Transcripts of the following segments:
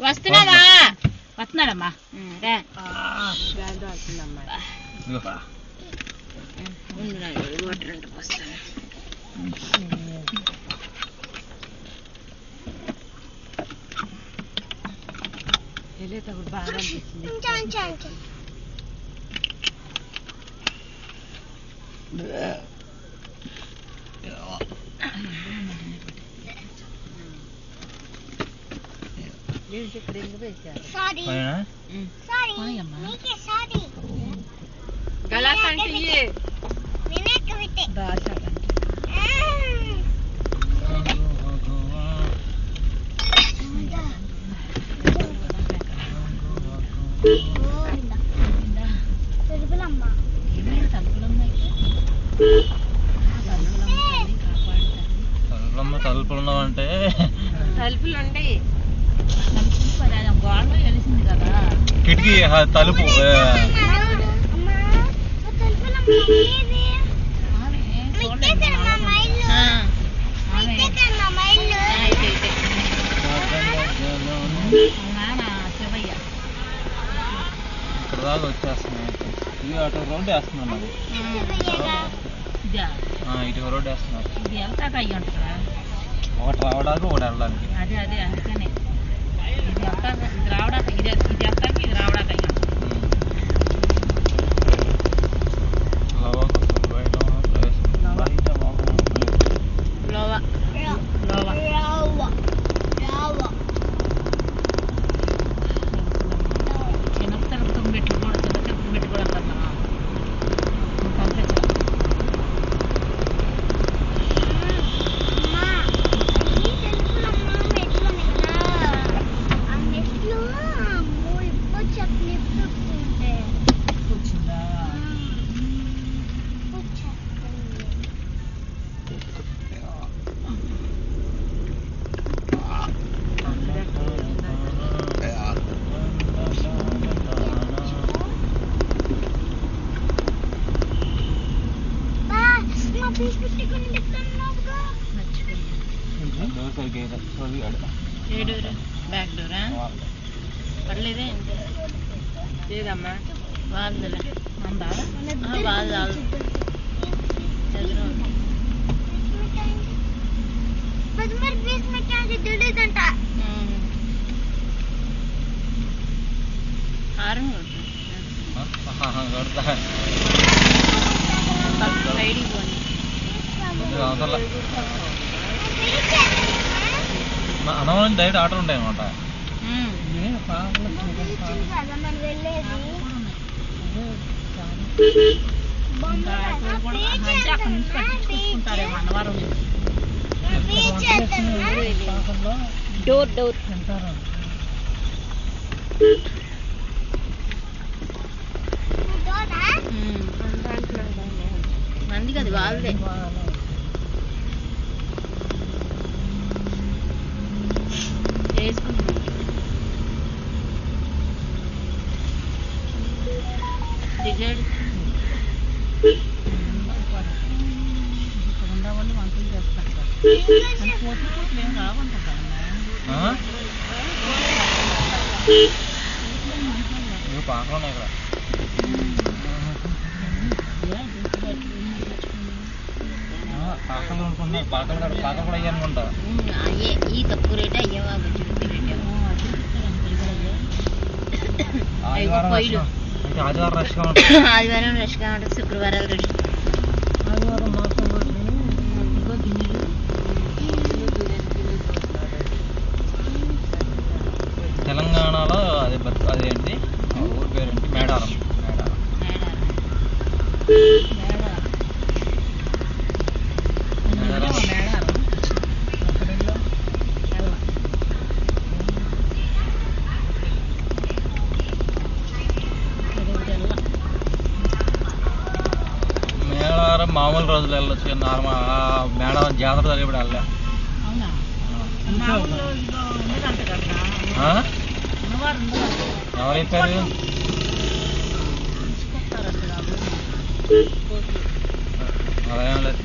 వస్తున్నావా? వస్తున్నాడమ్మా. వెళ్ళేటప్పుడు బాగా అనిపిస్తుంది. తలుపులు ఉన్నావంటే తలుపులు ఉంటాయి. గోడలో తెలిసింది కదా కిటికీ తలుపు. ఇక్కడ దాకా వచ్చేస్తున్నాయి. ఇది అటు రోడ్డు వేస్తున్నాను. ఇటు రోడ్డు వేస్తున్నారు. ఇది వెళ్తాక అయ్యి ఉంటుందా? ఒకటి రావడానికి ఒకటి వెళ్ళడానికి. అదే అదే అందుకనే ఇది వెళ్తాక ఇది రావడానికి ఇది వెళ్తాక ఇది రావడానికి అయ్యి ఉంటుంది. బ్యాక్ డోరా పర్లేదే లేదమ్మా. వాళ్ళదిలే అందా వాళ్ళు చదువు హారం సైడ్కి పోనీ అనవరం డైరెక్ట్ ఆటో ఉంటాయి అనమాట. డోర్ డోర్ మందికి అది వాళ్ళదే. దిగాడు ఇక్కడ ఉండవాళ్ళు వంటలు చేస్తారు. పోటీ పోట్లు ఏం రావంటారు. పాకలు ఉన్నాయి ఇక్కడ. పాకలు అనుకుంటున్నారు. పాకలు కూడా అయ్యి అనుకుంటా. అయ్యే ఈ తక్కువ రేటే అయ్యేవా చుట్టూ రేటే. ఆదివారం రష్గా ఉంటుంది. ఆదివారం రష్గా ఉంటుంది. శుక్రవారాలు రష్. ఆదివారం మాత్రం తెలంగాణలో అదేంటి ఊరి పేరేంటి? మేడారం. మేడారం మామూలు రోజులు వెళ్ళొచ్చు. నార్మల్ మేడారం జాతర జరిగినప్పుడు వెళ్ళా. ఎవరు చెప్పారు? అదేం లేదు.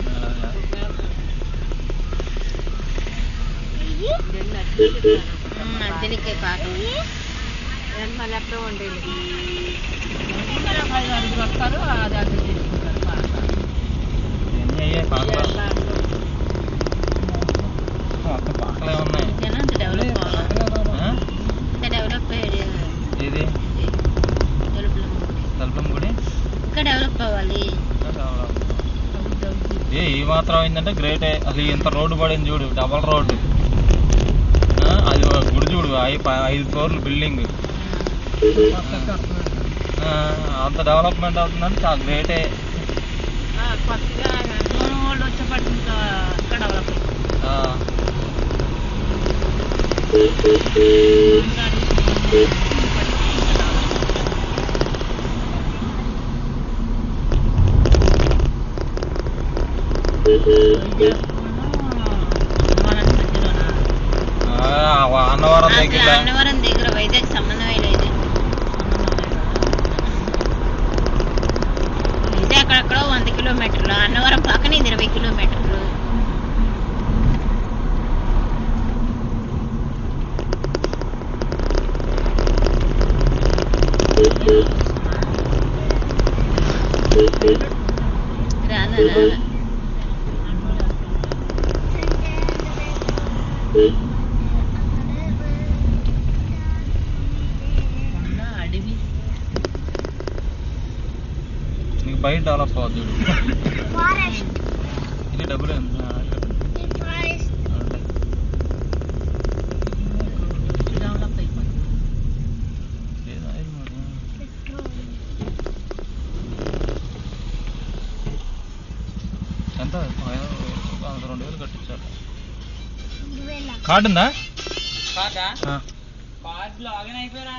అంజలికే పాట మళ్ళీ ఎప్పుడో ఉండేది వస్తారు అది అది తీసుకుంటారు పాట ఎన్ని అయ్యాయి పాకలు మొత్తం పాకలే ఉన్నాయి డెవలప్ డెవలప్ అయ్యాడు ఇది తలుపులం గుడి ఇంకా డెవలప్ అవ్వాలి ఈ మాత్రం అయిందంటే గ్రేటే. అసలు ఇంత రోడ్డు పడింది చూడు, డబల్ రోడ్డు. అది గుడి చూడు, 5 ఫ్లోర్లు బిల్డింగ్. అంత డెవలప్మెంట్ అవుతుందంటే చాలా గ్రేటే. అన్నవరం దగ్గర వైజాగ్ సంబంధమే లేదు. వైజాగ్ అక్కడెక్కడో 100 కిలోమీటర్లు, అన్నవరం పక్కన 20 కిలోమీటర్లు. రాదా అడవి నీకు బయట డెవలప్ అవుతుంది. ఇది డబ్బులు డెవలప్ అయిపోతుంది. ఎంత 2,000 కట్టించారు. కార్డు ఉందా? కార్డు లాగిన్ అయిపోయారా?